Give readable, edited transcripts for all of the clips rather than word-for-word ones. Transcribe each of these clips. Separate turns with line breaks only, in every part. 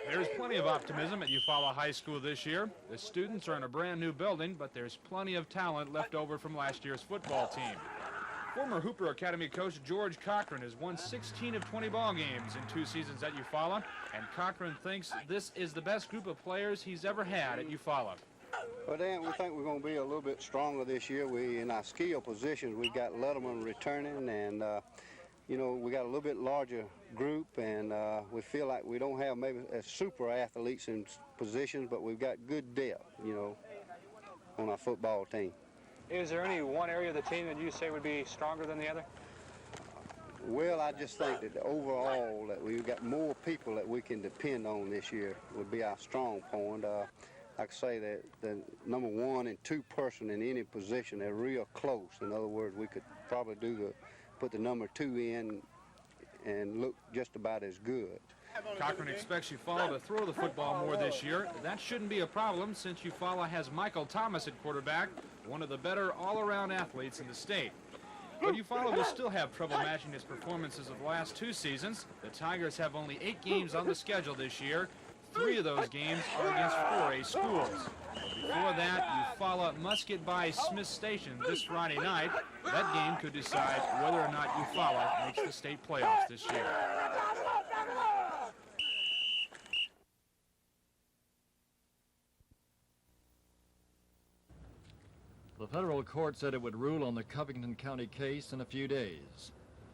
There's plenty of optimism at Eufaula High School this year. The students are in a brand new building, but there's plenty of talent left over from last year's football team. Former Hooper Academy coach George Cochran has won 16 of 20 ball games in 2 seasons at Eufaula, and Cochran thinks this is the best group of players he's ever had at Eufaula.
Well, Dan, we think we're going to be a little bit stronger this year. In our skill positions, we've got Letterman returning, and you know, we got a little bit larger group, and we feel like we don't have maybe super athletes in positions, but we've got good depth, you know, on our football team.
Is there any one area of the team that you say would be stronger than the other?
Well, I just think that overall that we've got more people that we can depend on this year would be our strong point. Like I say, that the number 1 and 2 person in any position, they're real close. In other words, we could probably put the number 2 in and look just about as good.
Cochran expects Eufaula to throw the football more this year. That shouldn't be a problem since Eufaula has Michael Thomas at quarterback, one of the better all-around athletes in the state. But Eufaula will still have trouble matching his performances of the last 2 seasons. The Tigers have only 8 games on the schedule this year. 3 of those games are against 4A schools. Before that, Eufaula must get by Smith Station this Friday night. That game could decide whether or not Eufaula makes the state playoffs this year.
The federal court said it would rule on the Covington County case in a few days.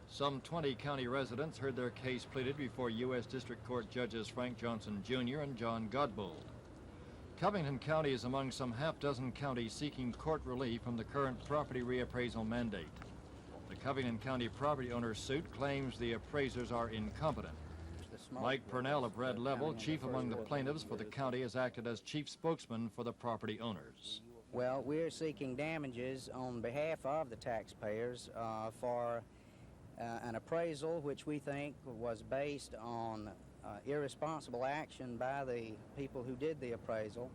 Some 20 county residents heard their case pleaded before U.S. District Court Judges Frank Johnson Jr. and John Godbold. Covington County is among some half-dozen counties seeking court relief from the current property reappraisal mandate. The Covington County property owner's suit claims the appraisers are incompetent. Mike Purnell of Red Level, chief among the plaintiffs for the county, has acted as chief spokesman for the property owners.
Well, we're seeking damages on behalf of the taxpayers for an appraisal which we think was based on irresponsible action by the people who did the appraisal.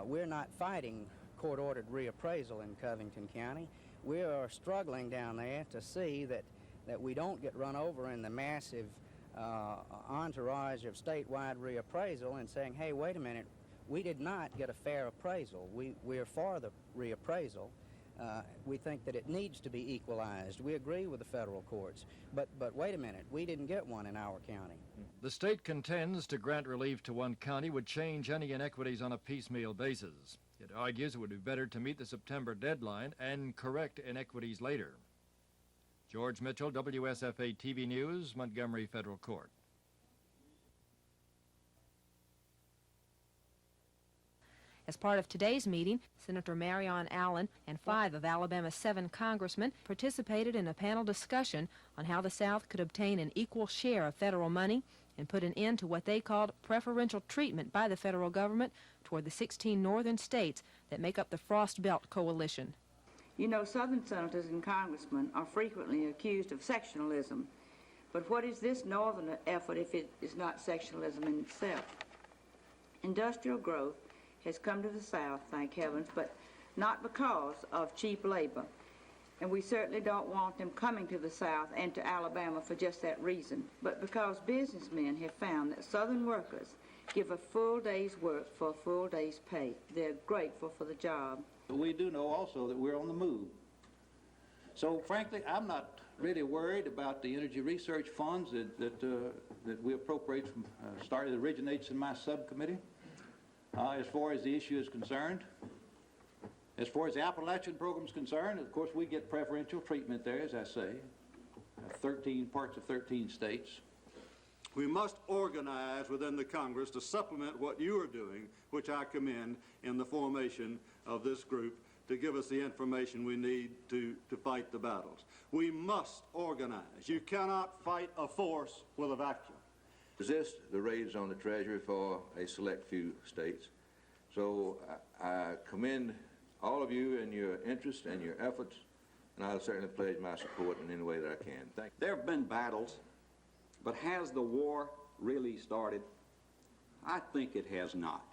We're not fighting court-ordered reappraisal in Covington County. We are struggling down there to see that we don't get run over in the massive entourage of statewide reappraisal and saying, hey, wait a minute, we did not get a fair appraisal. We're for the reappraisal. We think that it needs to be equalized. We agree with the federal courts. But wait a minute, we didn't get one in our county.
The state contends to grant relief to one county would change any inequities on a piecemeal basis. It argues it would be better to meet the September deadline and correct inequities later. George Mitchell, WSFA TV News, Montgomery Federal Court.
As part of today's meeting, Senator Marion Allen and 5 of Alabama's 7 congressmen participated in a panel discussion on how the South could obtain an equal share of federal money and put an end to what they called preferential treatment by the federal government toward the 16 northern states that make up the Frost Belt Coalition.
You know, Southern senators and congressmen are frequently accused of sectionalism. But what is this northern effort if it is not sectionalism in itself? Industrial growth has come to the South, thank heavens, but not because of cheap labor. And we certainly don't want them coming to the South and to Alabama for just that reason, but because businessmen have found that Southern workers give a full day's work for a full day's pay. They're grateful for the job.
We do know also that we're on the move. So frankly, I'm not really worried about the energy research funds that we appropriate from it originates in my subcommittee. As far as the issue is concerned, as far as the Appalachian program is concerned, of course, we get preferential treatment there, as I say, 13 parts of 13 states.
We must organize within the Congress to supplement what you are doing, which I commend in the formation of this group, to give us the information we need to fight the battles. We must organize. You cannot fight a force with a vacuum.
Resist the raids on the Treasury for a select few states. So I commend all of you in your interest and your efforts, and I'll certainly pledge my support in any way that I can. Thank you.
There have been battles, but has the war really started? I think it has not.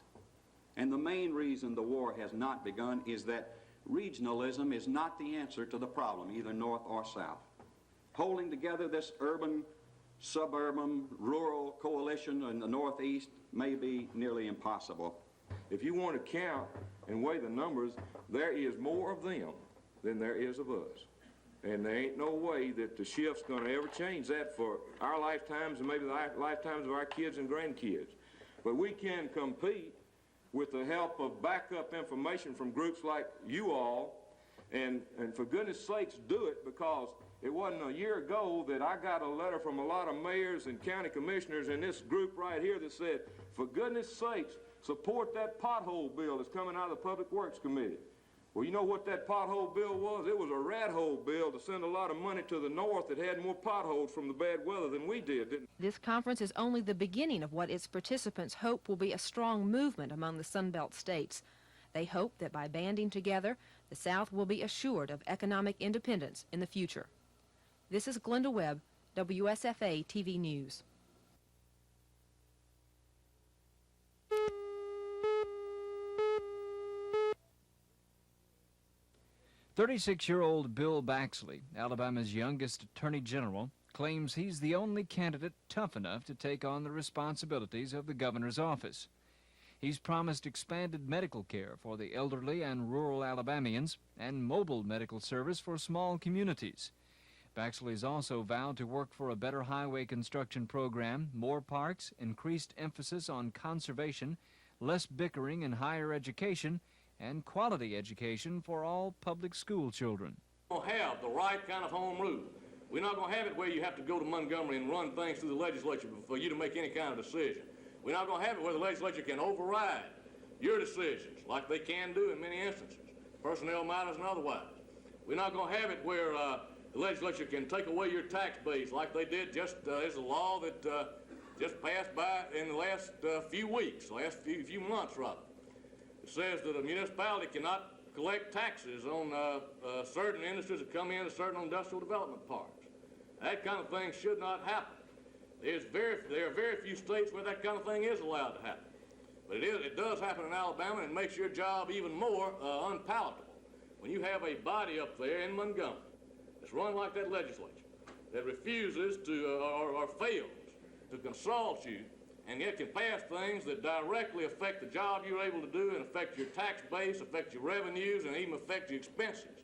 And the main reason the war has not begun is that regionalism is not the answer to the problem, either north or south. Holding together this urban suburban, rural coalition in the Northeast may be nearly impossible.
If you want to count and weigh the numbers, there is more of them than there is of us. And there ain't no way that the shift's going to ever change that for our lifetimes and maybe the lifetimes of our kids and grandkids. But we can compete with the help of backup information from groups like you all, and for goodness sakes do it, because it wasn't a year ago that I got a letter from a lot of mayors and county commissioners in this group right here that said, for goodness sakes, support that pothole bill that's coming out of the Public Works Committee. Well, you know what that pothole bill was? It was a rat hole bill to send a lot of money to the north that had more potholes from the bad weather than we did, didn't it?
This conference is only the beginning of what its participants hope will be a strong movement among the Sunbelt states. They hope that by banding together, the South will be assured of economic independence in the future. This is Glenda Webb, WSFA TV News.
"36-year-old Bill Baxley, Alabama's youngest attorney general, claims he's the only candidate tough enough to take on the responsibilities of the governor's office. He's promised expanded medical care for the elderly and rural Alabamians and mobile medical service for small communities. Baxley's also vowed to work for a better highway construction program, more parks, increased emphasis on conservation, less bickering in higher education, and quality education for all public school children.
We're going to have the right kind of home rule. We're not going to have it where you have to go to Montgomery and run things through the legislature for you to make any kind of decision. We're not going to have it where the legislature can override your decisions like they can do in many instances, personnel matters and otherwise. We're not going to have it where the legislature can take away your tax base like they did just as a law that just passed by in the last few weeks, last few months rather. It says that a municipality cannot collect taxes on certain industries that come into certain industrial development parks. That kind of thing should not happen. There are very few states where that kind of thing is allowed to happen. But it does happen in Alabama, and it makes your job even more unpalatable. When you have a body up there in Montgomery that's run like that legislature, that refuses to or fails to consult you, and yet can pass things that directly affect the job you're able to do and affect your tax base, affect your revenues, and even affect your expenses,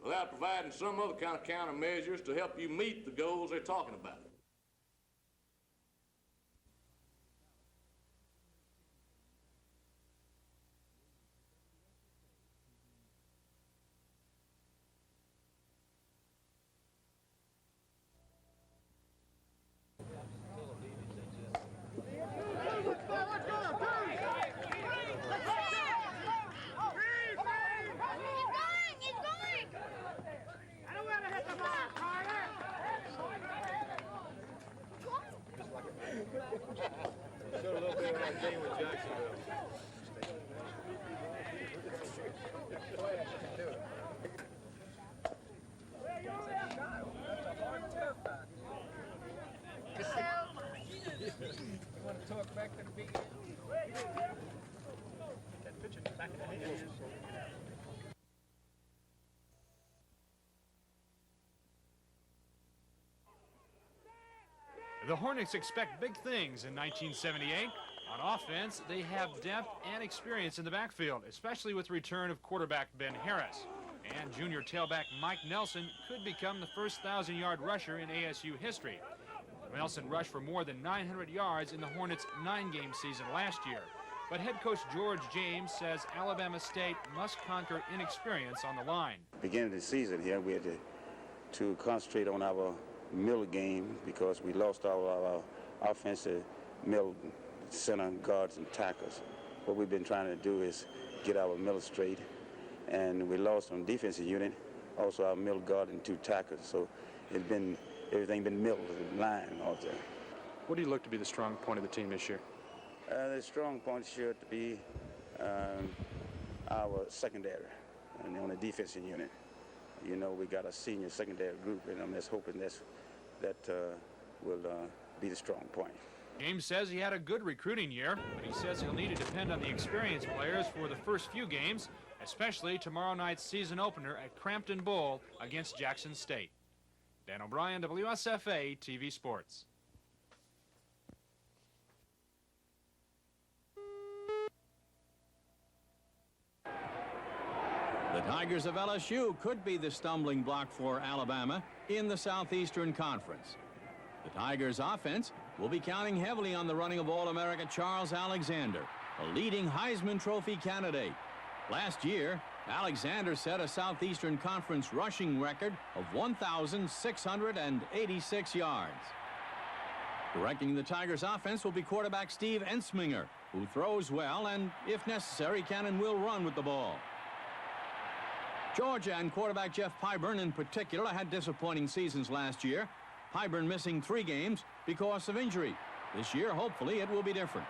without providing some other kind of countermeasures to help you meet the goals they're talking about.
The Hornets expect big things in 1978. On offense, they have depth and experience in the backfield, especially with the return of quarterback Ben Harris. And junior tailback Mike Nelson could become the first 1,000-yard rusher in ASU history. Nelson rushed for more than 900 yards in the Hornets' 9-game season last year. But head coach George James says Alabama State must conquer inexperience on the line.
Beginning of the season here, we had to concentrate on our middle game because we lost all our offensive middle center guards and tackles. What we've been trying to do is get our middle straight, and we lost on defensive unit, also our middle guard and 2 tackles. So everything been middle line out there.
What do you look to be the strong point of the team this year?
The strong point should be our secondary and on the defensive unit. You know, we got a senior secondary group, and I'm just hoping that will be the strong point.
James says he had a good recruiting year, but he says he'll need to depend on the experienced players for the first few games, especially tomorrow night's season opener at Crampton Bowl against Jackson State. Dan O'Brien, WSFA TV Sports.
The Tigers of LSU could be the stumbling block for Alabama in the Southeastern Conference. The Tigers' offense will be counting heavily on the running of All-America Charles Alexander, a leading Heisman Trophy candidate. Last year, Alexander set a Southeastern Conference rushing record of 1,686 yards. Directing the Tigers' offense will be quarterback Steve Ensminger, who throws well and, if necessary, can and will run with the ball. Georgia and quarterback Jeff Pyburn in particular had disappointing seasons last year. Pyburn missing 3 games because of injury. This year, hopefully, it will be different.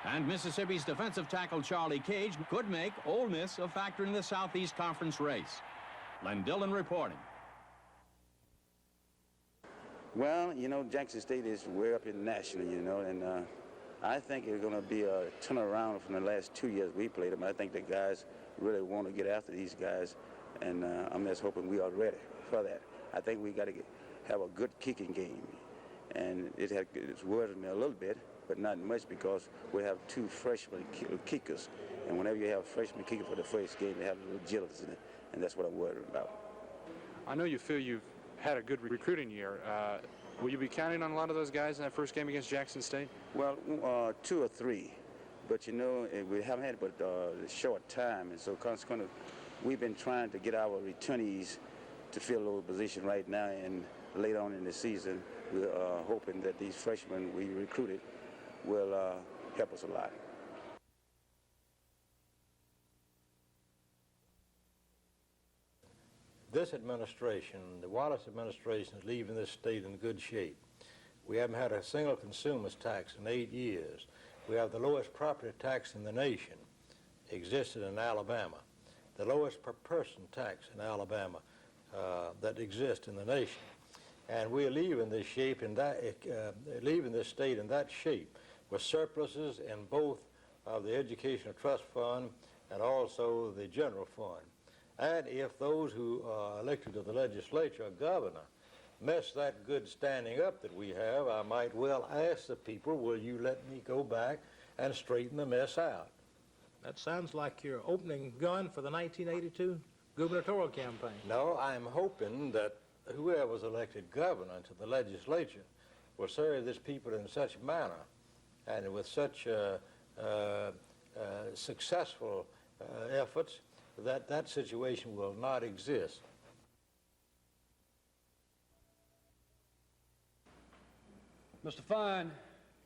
And Mississippi's defensive tackle Charlie Cage could make Ole Miss a factor in the Southeast Conference race. Len Dillon reporting.
Well, you know, Jackson State is way up in national, you know, and I think it's going to be a turnaround from the last 2 years we played them. I think the guys really want to get after these guys, and I'm just hoping we are ready for that. I think we got to have a good kicking game, and it's worried me a little bit, but not much because we have 2 freshman kickers, and whenever you have a freshman kicker for the first game, they have a little agility in it, and that's what I'm worried about.
I know you feel you've had a good recruiting year. Will you be counting on a lot of those guys in that first game against Jackson State?
Well, 2 or 3, but you know, we haven't had but a short time, and so consequently, we've been trying to get our returnees to fill those positions right now, and later on in the season, we're hoping that these freshmen we recruited will help us a lot.
This administration, the Wallace administration, is leaving this state in good shape. We haven't had a single consumer's tax in 8 years. We have the lowest property tax in the nation, existed in Alabama. The lowest per person tax in Alabama that exists in the nation. And we're leaving this shape in that, leaving this state in that shape with surpluses in both of the Educational Trust Fund and also the General Fund. And if those who are elected to the legislature or governor mess that good standing up that we have, I might well ask the people, will you let me go back and straighten the mess out?
That sounds like your opening gun for the 1982 gubernatorial campaign.
No, I'm hoping that whoever's elected governor to the legislature will serve this people in such manner and with such successful efforts that that situation will not exist.
Mr. Fine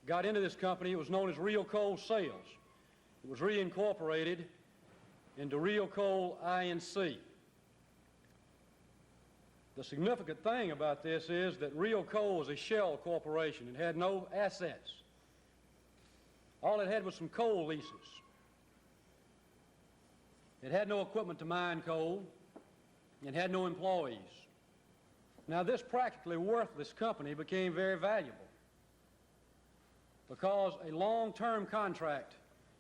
got into this company. It was known as Real Coal Sales. It was reincorporated into Real Coal Inc. The significant thing about this is that Real Coal was a shell corporation. It had no assets. All it had was some coal leases. It had no equipment to mine coal. It had no employees. Now, this practically worthless company became very valuable because a long-term contract,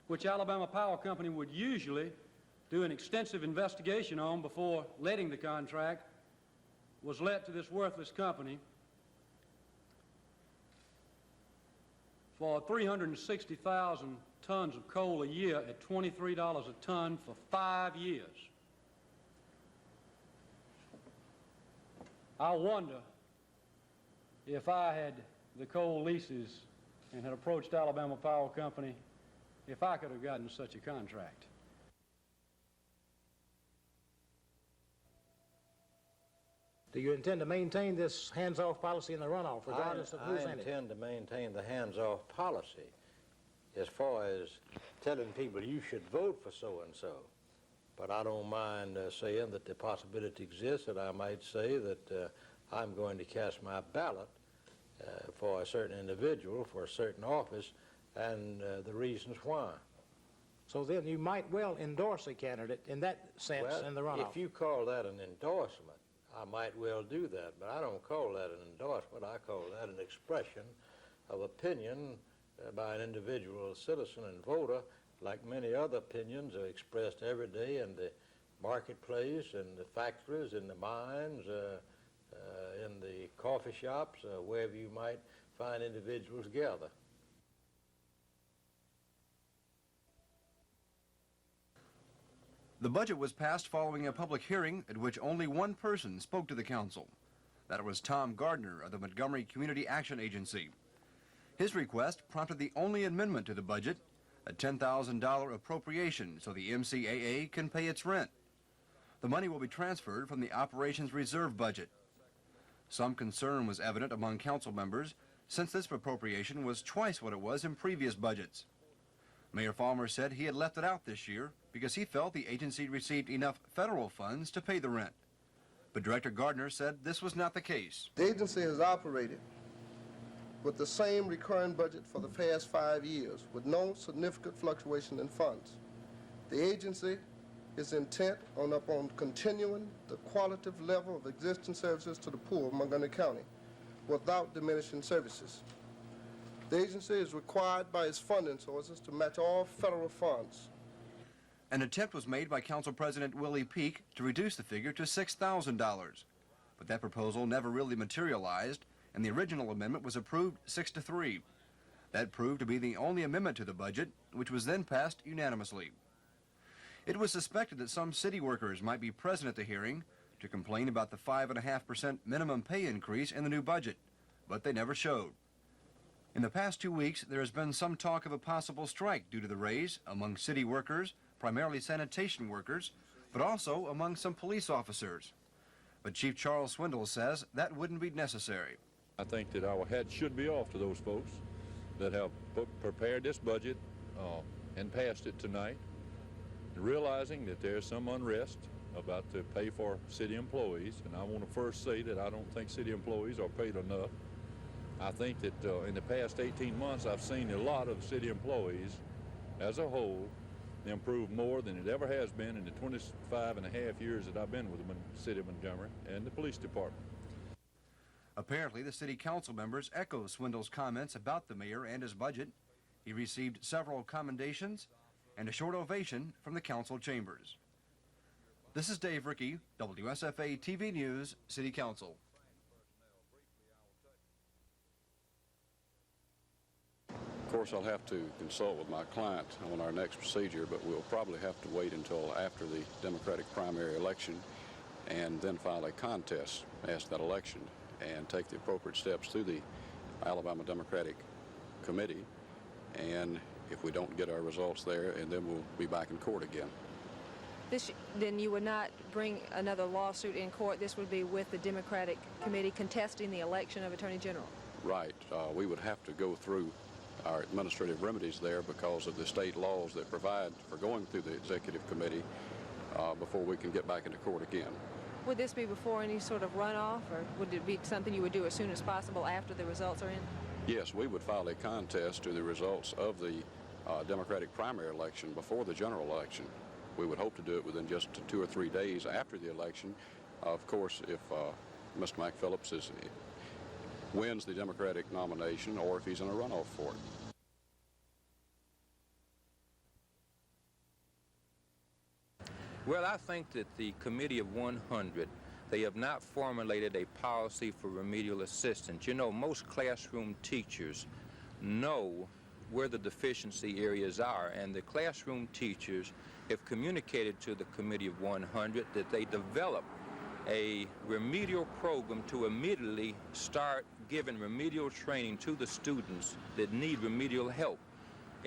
which Alabama Power Company would usually do an extensive investigation on before letting the contract, was let to this worthless company for 360,000 tons of coal a year at $23 a ton for 5 years. I wonder if I had the coal leases and had approached Alabama Power Company, if I could have gotten such a contract.
Do you intend to maintain this hands-off policy in the runoff, regardless of who's in it?
I intend to maintain the hands-off policy as far as telling people you should vote for so-and-so. But I don't mind saying that the possibility exists that I might say that I'm going to cast my ballot for a certain individual, for a certain office, and the reasons why.
So then you might well endorse a candidate in that sense in the runoff.
If you call that an endorsement, I might well do that, but I don't call that an endorsement. I call that an expression of opinion by an individual citizen and voter, like many other opinions are expressed every day in the marketplace, in the factories, in the mines, in the coffee shops, wherever you might find individuals gather.
The budget was passed following a public hearing at which only one person spoke to the council. That was Tom Gardner of the Montgomery Community Action Agency. His request prompted the only amendment to the budget, a $10,000 appropriation so the MCAA can pay its rent. The money will be transferred from the Operations Reserve budget. Some concern was evident among council members since this appropriation was twice what it was in previous budgets. Mayor Falmer said he had left it out this year because he felt the agency received enough federal funds to pay the rent. But Director Gardner said this was not the case.
The agency has operated with the same recurring budget for the past 5 years with no significant fluctuation in funds. The agency is intent on continuing the qualitative level of existing services to the poor of Montgomery County without diminishing services. The agency is required by its funding sources to match all federal funds.
An attempt was made by Council President Willie Peake to reduce the figure to $6,000, but that proposal never really materialized, and the original amendment was approved 6-3. That proved to be the only amendment to the budget, which was then passed unanimously. It was suspected that some city workers might be present at the hearing to complain about the 5.5% minimum pay increase in the new budget, but they never showed. In the past 2 weeks, there has been some talk of a possible strike due to the raise among city workers, primarily sanitation workers, but also among some police officers. But Chief Charles Swindle says that wouldn't be necessary.
I think that our hat should be off to those folks that have prepared this budget and passed it tonight, realizing that there's some unrest about the pay for city employees. And I want to first say that I don't think city employees are paid enough. I think that in the past 18 months, I've seen a lot of city employees as a whole improve more than it ever has been in the 25 and a half years that I've been with the city of Montgomery and the police department.
Apparently, the city council members echo Swindle's comments about the mayor and his budget. He received several commendations and a short ovation from the council chambers. This is Dave Rickey, WSFA TV News, City Council.
Of course, I'll have to consult with my client on our next procedure, but we'll probably have to wait until after the Democratic primary election and then file a contest as that election and take the appropriate steps through the Alabama Democratic Committee. And if we don't get our results there, and then we'll be back in court again.
Then you would not bring another lawsuit in court. This would be with the Democratic Committee contesting the election of Attorney General.
Right. We would have to go through our administrative remedies there because of the state laws that provide for going through the Executive Committee before we can get back into court again.
Would this be before any sort of runoff, or would it be something you would do as soon as possible after the results are in?
Yes, we would file a contest to the results of the Democratic primary election before the general election. We would hope to do it within just 2 or 3 days after the election. Of course, if Mr. McPhillips wins the Democratic nomination or if he's in a runoff for it.
Well, I think that the Committee of 100, they have not formulated a policy for remedial assistance. You know, most classroom teachers know where the deficiency areas are, and the classroom teachers have communicated to the Committee of 100 that they develop a remedial program to immediately start giving remedial training to the students that need remedial help.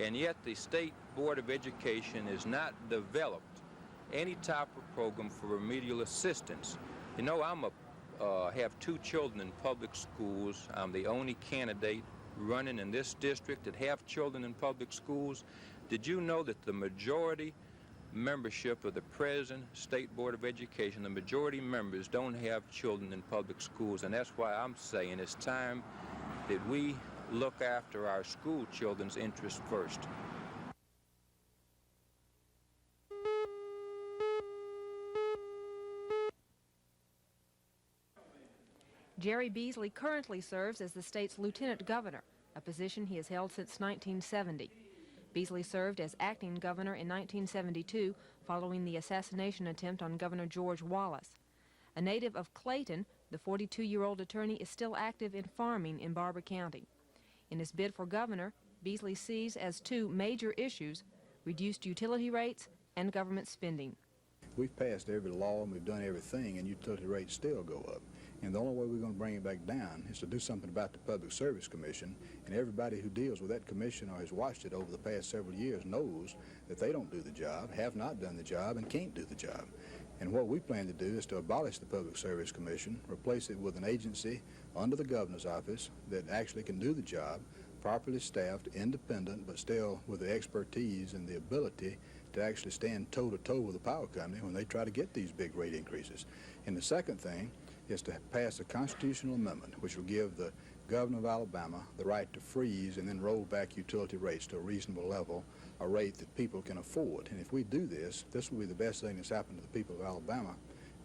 And yet the State Board of Education has not developed any type of program for remedial assistance. You know, I have 2 children in public schools. I'm the only candidate running in this district that have children in public schools. Did you know that the majority membership of the present State Board of Education, the majority members don't have children in public schools? And that's why I'm saying it's time that we look after our school children's interests first.
Jerry Beasley currently serves as the state's lieutenant governor, a position he has held since 1970. Beasley served as acting governor in 1972 following the assassination attempt on Governor George Wallace. A native of Clayton, the 42-year-old attorney is still active in farming in Barber County. In his bid for governor, Beasley sees as 2 major issues reduced utility rates and government spending.
We've passed every law and we've done everything, and utility rates still go up. And the only way we're going to bring it back down is to do something about the Public Service Commission. And everybody who deals with that commission or has watched it over the past several years knows that they don't do the job, have not done the job, and can't do the job. And what we plan to do is to abolish the Public Service Commission, replace it with an agency under the governor's office that actually can do the job, properly staffed, independent, but still with the expertise and the ability to actually stand toe-to-toe with the power company when they try to get these big rate increases. And the second thing is to pass a constitutional amendment which will give the governor of Alabama the right to freeze and then roll back utility rates to a reasonable level, a rate that people can afford. And if we do this, this will be the best thing that's happened to the people of Alabama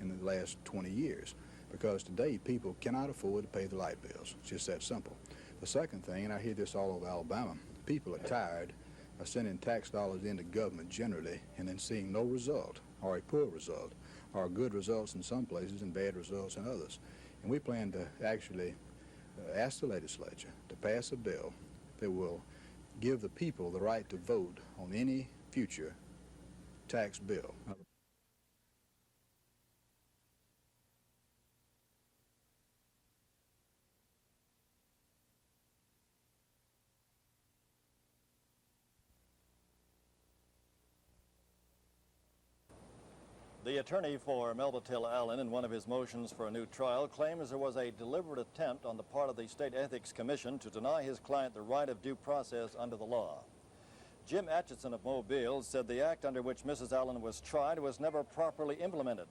in the last 20 years, because today people cannot afford to pay the light bills. It's just that simple. The second thing, and I hear this all over Alabama, people are tired of sending tax dollars into government generally and then seeing no result, or a poor result, or good results in some places and bad results in others. And we plan to actually ask the legislature to pass a bill that will give the people the right to vote on any future tax bill.
The attorney for Melba Till Allen, in one of his motions for a new trial, claims there was a deliberate attempt on the part of the State Ethics Commission to deny his client the right of due process under the law. Jim Atchison of Mobile said the act under which Mrs. Allen was tried was never properly implemented,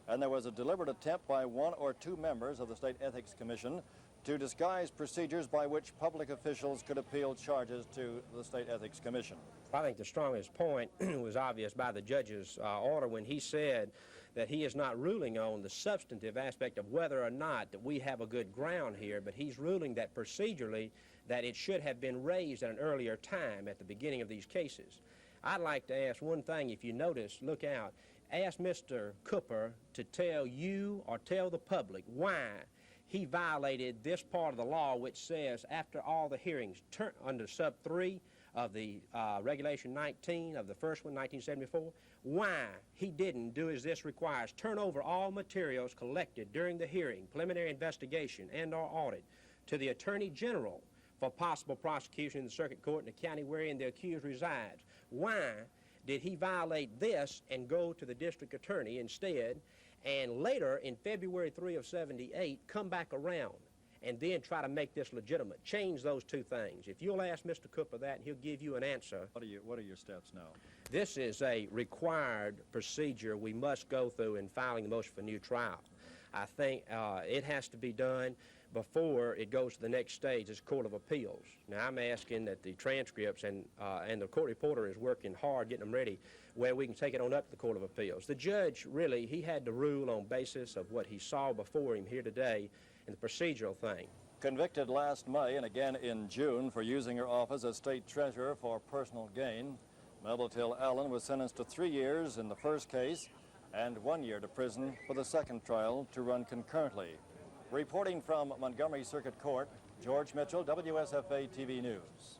and there was a deliberate attempt by one or two members of the State Ethics Commission to disguise procedures by which public officials could appeal charges to the State Ethics Commission.
I think the strongest point was obvious by the judge's order when he said that he is not ruling on the substantive aspect of whether or not that we have a good ground here, but he's ruling that procedurally that it should have been raised at an earlier time at the beginning of these cases. I'd like to ask one thing, if you notice, look out, ask Mr. Cooper to tell you or tell the public why he violated this part of the law which says after all the hearings under sub 3 of the Regulation 19 of the first one, 1974, why he didn't do as this requires, turn over all materials collected during the hearing, preliminary investigation, and or audit to the Attorney General for possible prosecution in the circuit court in the county wherein the accused resides. Why did he violate this and go to the district attorney instead, and later in February 3 of 78 come back around and then try to make this legitimate? Change those two things. If you'll ask Mr. Cooper that, he'll give you an answer.
What are your steps now?
This is a required procedure we must go through in filing the motion for new trial. I think it has to be done before it goes to the next stage, as Court of Appeals. Now, I'm asking that the transcripts and the court reporter is working hard getting them ready where we can take it on up to the Court of Appeals. The judge, really, he had to rule on basis of what he saw before him here today in the procedural thing.
Convicted last May and again in June for using her office as state treasurer for personal gain, Melba Till Allen was sentenced to 3 years in the first case and 1 year to prison for the second trial to run concurrently. Reporting from Montgomery Circuit Court, George Mitchell, WSFA TV News.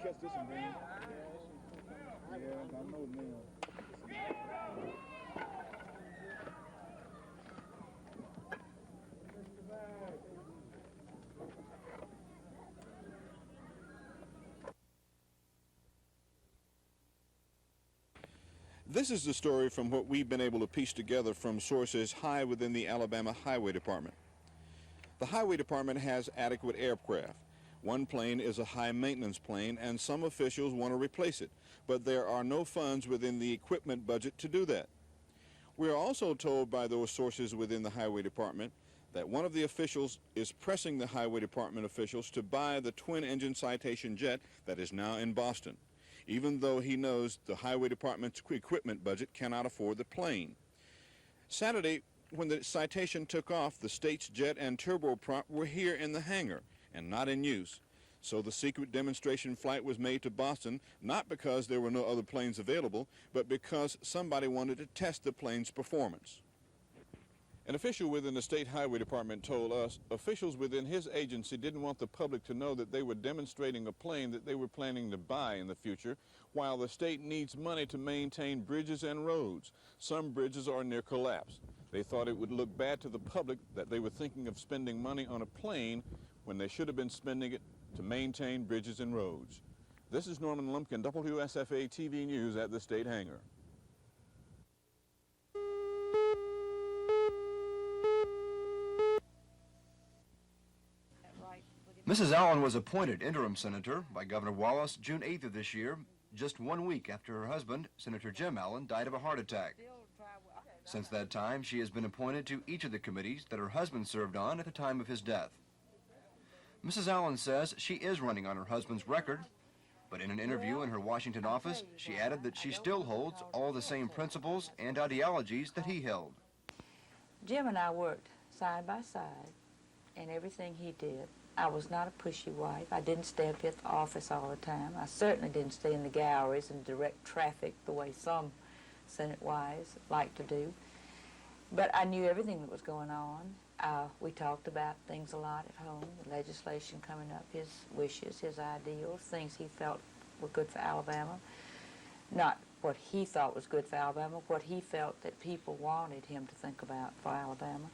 catch this one, man. Yeah, I know, man.
This is the story from what we've been able to piece together from sources high within the Alabama Highway Department. The Highway Department has adequate aircraft. One plane is a high-maintenance plane, and some officials want to replace it, but there are no funds within the equipment budget to do that. We are also told by those sources within the Highway Department that one of the officials is pressing the Highway Department officials to buy the twin-engine Citation jet that is now in Boston, even though he knows the Highway Department's equipment budget cannot afford the plane. Saturday, when the Citation took off, the state's jet and turboprop were here in the hangar and not in use. So the secret demonstration flight was made to Boston, not because there were no other planes available, but because somebody wanted to test the plane's performance. An official within the State Highway Department told us officials within his agency didn't want the public to know that they were demonstrating a plane that they were planning to buy in the future, while the state needs money to maintain bridges and roads. Some bridges are near collapse. They thought it would look bad to the public that they were thinking of spending money on a plane when they should have been spending it to maintain bridges and roads. This is Norman Lumpkin, WSFA TV News at the State Hangar.
Mrs. Allen was appointed interim senator by Governor Wallace June 8th of this year, just 1 week after her husband, Senator Jim Allen, died of a heart attack. Since that time, she has been appointed to each of the committees that her husband served on at the time of his death. Mrs. Allen says she is running on her husband's record, but in an interview in her Washington office, she added that she still holds all the same principles and ideologies that he held.
Jim and I worked side by side in everything he did. I was not a pushy wife. I didn't stay up at the office all the time. I certainly didn't stay in the galleries and direct traffic the way some Senate wives like to do. But I knew everything that was going on. We talked about things a lot at home, the legislation coming up, his wishes, his ideals, things he felt were good for Alabama. Not what he thought was good for Alabama, what he felt that people wanted him to think about for Alabama.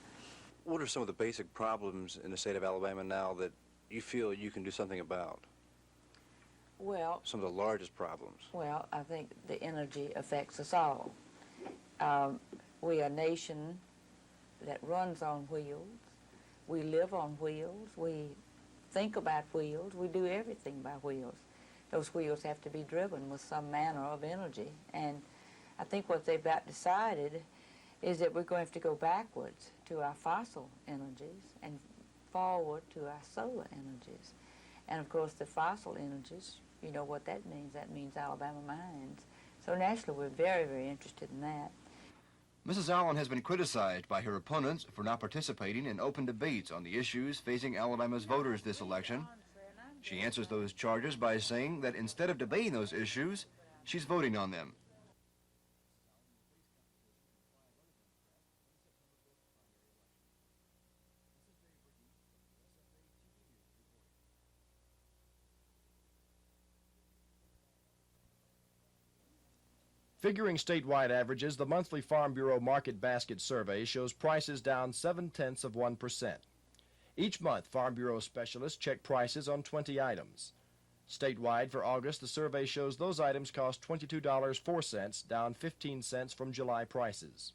What are some of the basic problems in the state of Alabama now that you feel you can do something about?
Well,
Some of the largest problems.
well, I think the energy affects us all. We are a nation that runs on wheels. We live on wheels. We think about wheels. We do everything by wheels. Those wheels have to be driven with some manner of energy. And I think what they've got decided is that we're going to have to go backwards to our fossil energies and forward to our solar energies. And of course the fossil energies, you know what that means. That means Alabama mines. So naturally we're very, very interested in that.
Mrs. Allen has been criticized by her opponents for not participating in open debates on the issues facing Alabama's voters this election. She answers those charges by saying that instead of debating those issues, she's voting on them.
Figuring statewide averages, the monthly Farm Bureau Market Basket Survey shows prices down 0.7%. Each month, Farm Bureau specialists check prices on 20 items. Statewide for August, the survey shows those items cost $22.04, down 15 cents from July prices.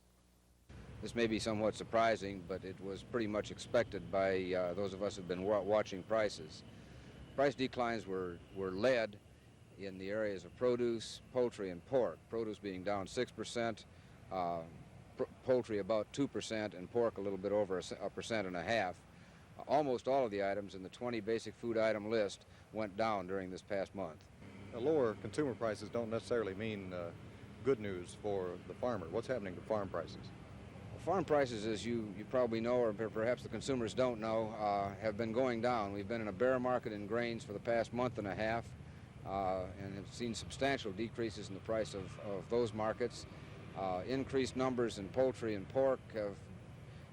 This may be somewhat surprising, but it was pretty much expected by those of us who have been watching prices. Price declines were led in the areas of produce, poultry, and pork. Produce being down 6%, poultry about 2%, and pork a little bit over 1.5%. Almost all of the items in the 20 basic food item list went down during this past month.
Lower consumer prices don't necessarily mean good news for the farmer. What's happening to farm prices?
Farm prices, as you probably know, or perhaps the consumers don't know, have been going down. We've been in a bear market in grains for the past month and a half. And have seen substantial decreases in the price of those markets. Increased numbers in poultry and pork have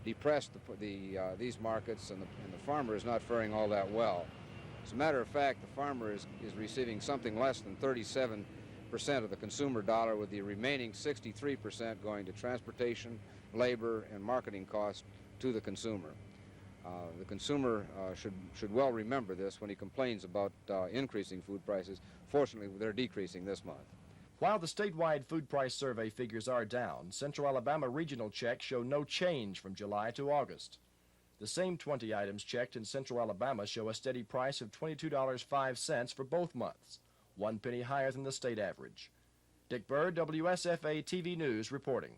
depressed these markets, and the farmer is not faring all that well. As a matter of fact, the farmer is receiving something less than 37% of the consumer dollar, with the remaining 63% going to transportation, labor, and marketing costs to the consumer. The consumer should well remember this when he complains about increasing food prices. Fortunately, they're decreasing this month.
While the statewide food price survey figures are down, Central Alabama regional checks show no change from July to August. The same 20 items checked in Central Alabama show a steady price of $22.05 for both months, 1 penny higher than the state average. Dick Bird, WSFA TV News, reporting.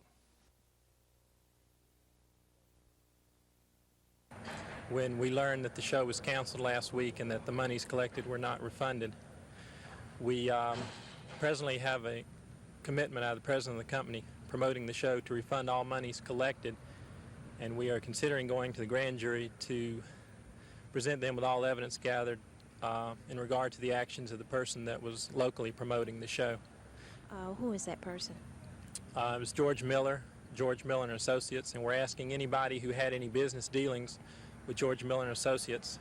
When we learned that the show was canceled last week and that the monies collected were not refunded, we presently have a commitment out of the president of the company promoting the show to refund all monies collected, and we are considering going to the grand jury to present them with all evidence gathered in regard to the actions of the person that was locally promoting the show.
Who is that person?
It was George Miller and Associates, and we're asking anybody who had any business dealings with George Miller and Associates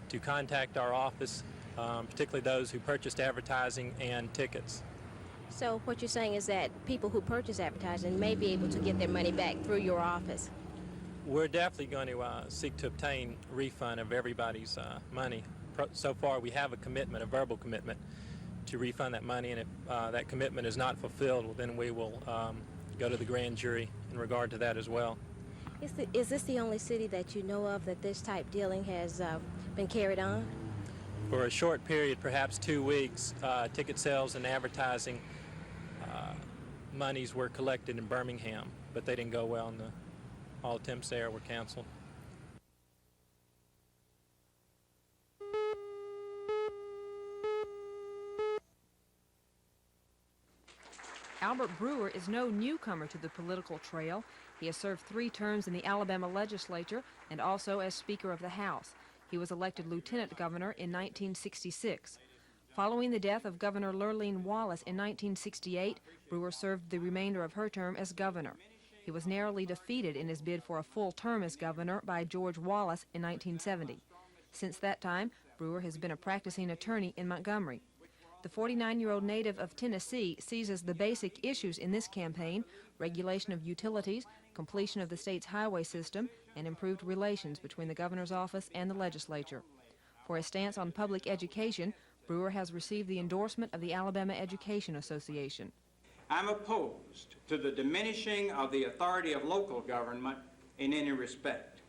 to contact our office, particularly those who purchased advertising and tickets.
So what you're saying is that people who purchase advertising may be able to get their money back through your office? We're
definitely going to seek to obtain a refund of everybody's money. So far we have a commitment, a verbal commitment, to refund that money, and if that commitment is not fulfilled, well, then we will go to the grand jury in regard to that as well.
Is this the only city that you know of that this type dealing has been carried on?
For a short period, perhaps 2 weeks, ticket sales and advertising monies were collected in Birmingham, but they didn't go well, and all attempts there were canceled.
Albert Brewer is no newcomer to the political trail. He has served 3 terms in the Alabama legislature and also as Speaker of the House. He was elected Lieutenant Governor in 1966. Following the death of Governor Lurleen Wallace in 1968, Brewer served the remainder of her term as governor. He was narrowly defeated in his bid for a full term as governor by George Wallace in 1970. Since that time, Brewer has been a practicing attorney in Montgomery. The 49-year-old native of Tennessee sees as the basic issues in this campaign regulation of utilities, completion of the state's highway system, and improved relations between the governor's office and the legislature. For his stance on public education, Brewer has received the endorsement of the Alabama Education Association.
I'm opposed to the diminishing of the authority of local government in any respect.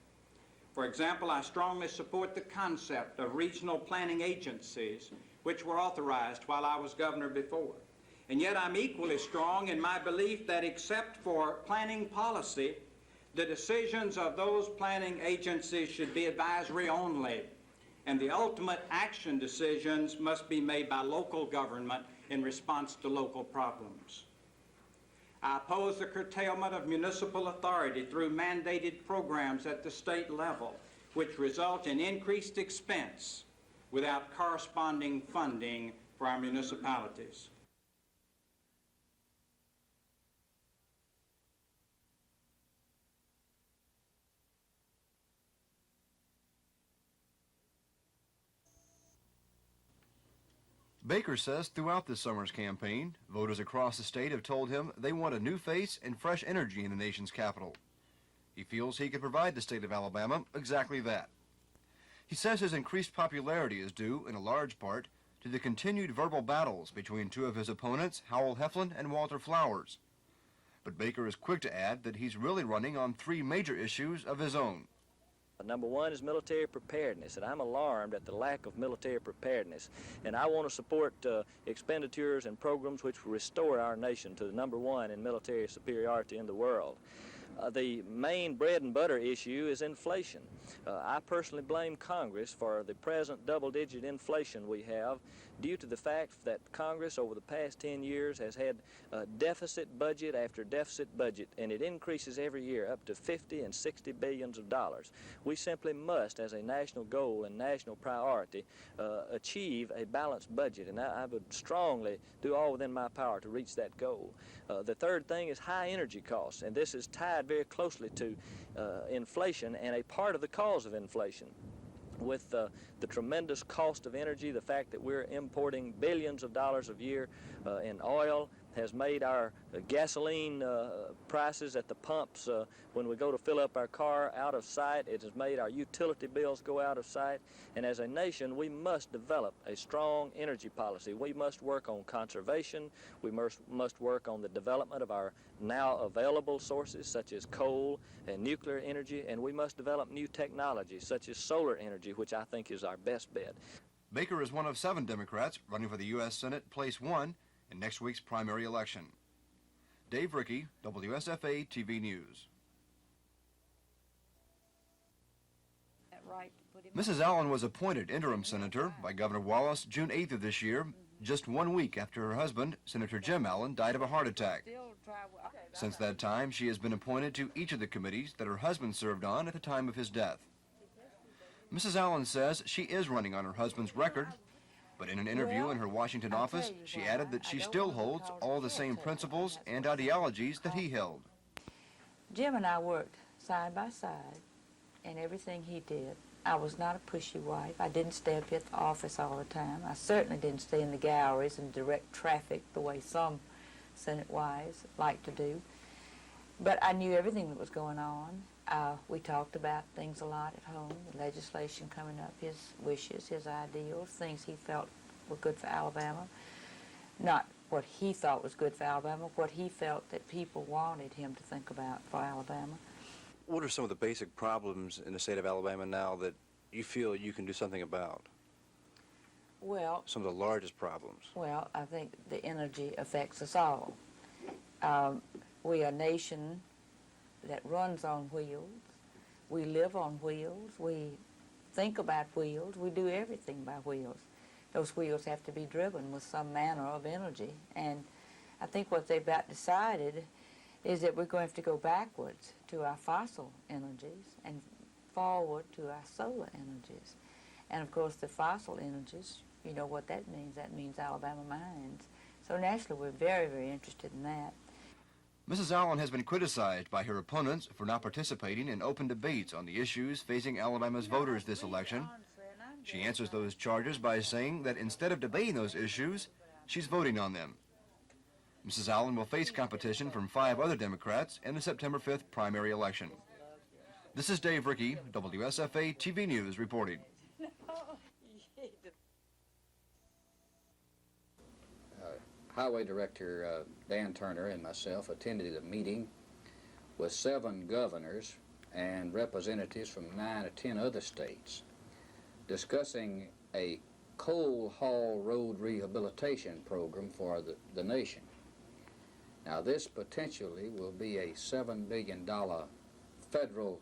For example, I strongly support the concept of regional planning agencies, which were authorized while I was governor before. And yet I'm equally strong in my belief that except for planning policy, the decisions of those planning agencies should be advisory only, and the ultimate action decisions must be made by local government in response to local problems. I oppose the curtailment of municipal authority through mandated programs at the state level, which result in increased expense without corresponding funding for our municipalities.
Baker says throughout this summer's campaign, voters across the state have told him they want a new face and fresh energy in the nation's capital. He feels he can provide the state of Alabama exactly that. He says his increased popularity is due, in a large part, to the continued verbal battles between 2 of his opponents, Howell Heflin and Walter Flowers. But Baker is quick to add that he's really running on 3 major issues of his own.
Number 1 is military preparedness, and I'm alarmed at the lack of military preparedness. And I want to support expenditures and programs which will restore our nation to the number 1 in military superiority in the world. The main bread and butter issue is inflation. I personally blame Congress for the present double-digit inflation we have due to the fact that Congress over the past 10 years has had deficit budget after deficit budget, and it increases every year up to 50 and 60 billions of dollars. We simply must, as a national goal and national priority, achieve a balanced budget, and I would strongly do all within my power to reach that goal. The third thing is high energy costs, and this is tied very closely to inflation and a part of the cause of inflation. with the tremendous cost of energy, the fact that we're importing billions of dollars a year in oil has made our gasoline prices at the pumps when we go to fill up our car out of sight. It has made our utility bills go out of sight. And as a nation, we must develop a strong energy policy. We must work on conservation. We must work on the development of our now available sources such as coal and nuclear energy, and we must develop new technologies such as solar energy, which I think is our best bet.
Baker is one of 7 Democrats running for the U.S. Senate, place 1, in next week's primary election. Dave Rickey, WSFA TV News. Mrs. Allen was appointed interim senator by Governor Wallace June 8th of this year, just 1 week after her husband, Senator Jim Allen, died of a heart attack. Since that time, she has been appointed to each of the committees that her husband served on at the time of his death. Mrs. Allen says she is running on her husband's record, but in an interview in her Washington office, she added that she still holds all the same principles and ideologies that he held.
Jim and I worked side by side in everything he did. I was not a pushy wife. I didn't stay up at the office all the time. I certainly didn't stay in the galleries and direct traffic the way some Senate wives like to do. But I knew everything that was going on. We talked about things a lot at home, the legislation coming up, his wishes, his ideals, things he felt were good for Alabama. Not what he thought was good for Alabama, what he felt that people wanted him to think about for Alabama.
What are some of the basic problems in the state of Alabama now that you feel you can do something about?
Well,
some of the largest problems.
Well, I think the energy affects us all. We are a nation that runs on wheels. We live on wheels. We think about wheels. We do everything by wheels. Those wheels have to be driven with some manner of energy. And I think what they've about decided is that we're going to have to go backwards to our fossil energies and forward to our solar energies. And of course the fossil energies, you know what that means. That means Alabama mines. So naturally we're very, very interested in that.
Mrs. Allen has been criticized by her opponents for not participating in open debates on the issues facing Alabama's voters this election. She answers those charges by saying that instead of debating those issues, she's voting on them. Mrs. Allen will face competition from 5 other Democrats in the September 5th primary election. This is Dave Rickey, WSFA TV News reporting.
Highway Director Dan Turner and myself attended a meeting with 7 governors and representatives from 9 or 10 other states discussing a coal haul road rehabilitation program for the nation. Now this potentially will be a $7 billion federal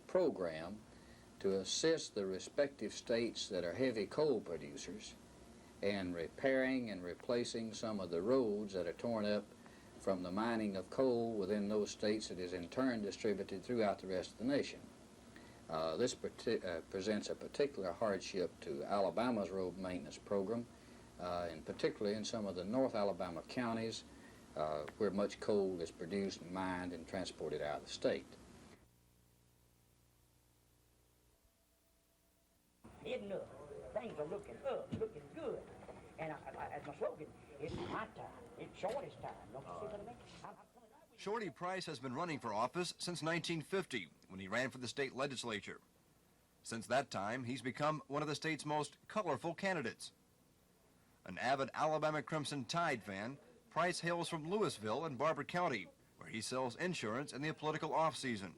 program to assist the respective states that are heavy coal producers and repairing and replacing some of the roads that are torn up from the mining of coal within those states that is in turn distributed throughout the rest of the nation. This presents a particular hardship to Alabama's road maintenance program, and particularly in some of the North Alabama counties where much coal is produced and mined and transported out of the state.
Heading up. Things are looking up, looking good. And as my slogan, it's my time. It's Shorty's time. Don't you see what I mean?
Shorty Price has been running for office since 1950, when he ran for the state legislature. Since that time, he's become one of the state's most colorful candidates. An avid Alabama Crimson Tide fan, Price hails from Louisville in Barber County, where he sells insurance in the political off-season.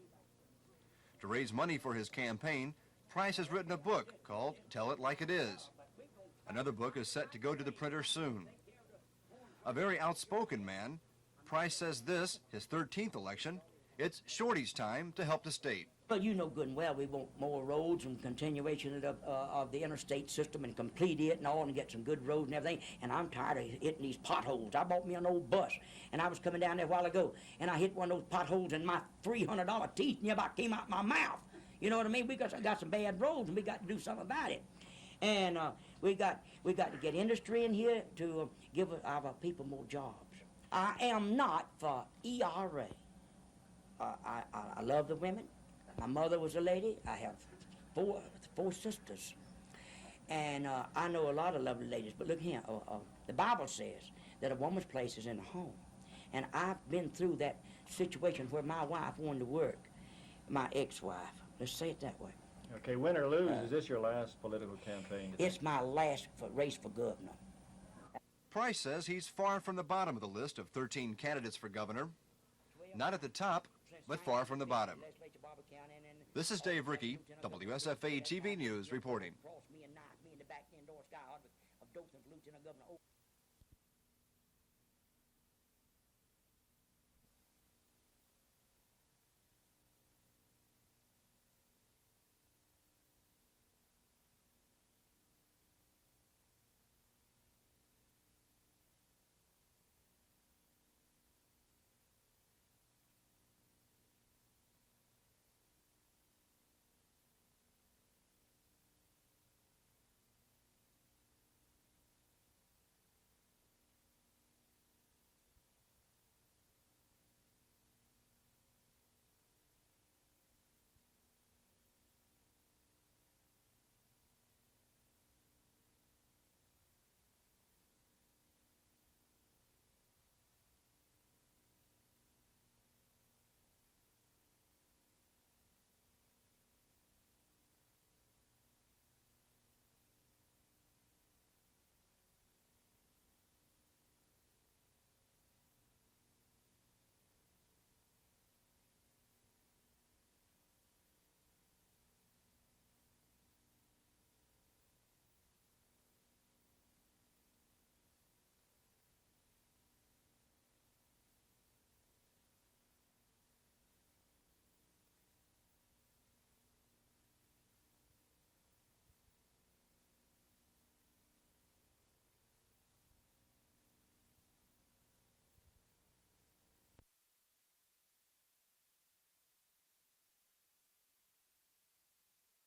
To raise money for his campaign, Price has written a book called Tell It Like It Is. Another book is set to go to the printer soon. A very outspoken man, Price says this, his 13th election, it's Shorty's time to help the state.
Well, you know good and well we want more roads and continuation of the interstate system and complete it and all and get some good roads and everything. And I'm tired of hitting these potholes. I bought me an old bus and I was coming down there a while ago and I hit one of those potholes and my $300 teeth nearly about came out my mouth. You know what I mean? We got some bad roads and we got to do something about it. And we got to get industry in here to give our people more jobs. I am not for ERA. I love the women. My mother was a lady. I have four sisters. And I know a lot of lovely ladies, but look here, the Bible says that a woman's place is in the home. And I've been through that situation where my wife wanted to work, my ex-wife. Let's say it that way.
Okay, win or lose, is this your last political campaign?
It's my last race for governor.
Price says he's far from the bottom of the list of 13 candidates for governor. Not at the top, but far from the bottom. This is Dave Rickey, WSFA TV News reporting.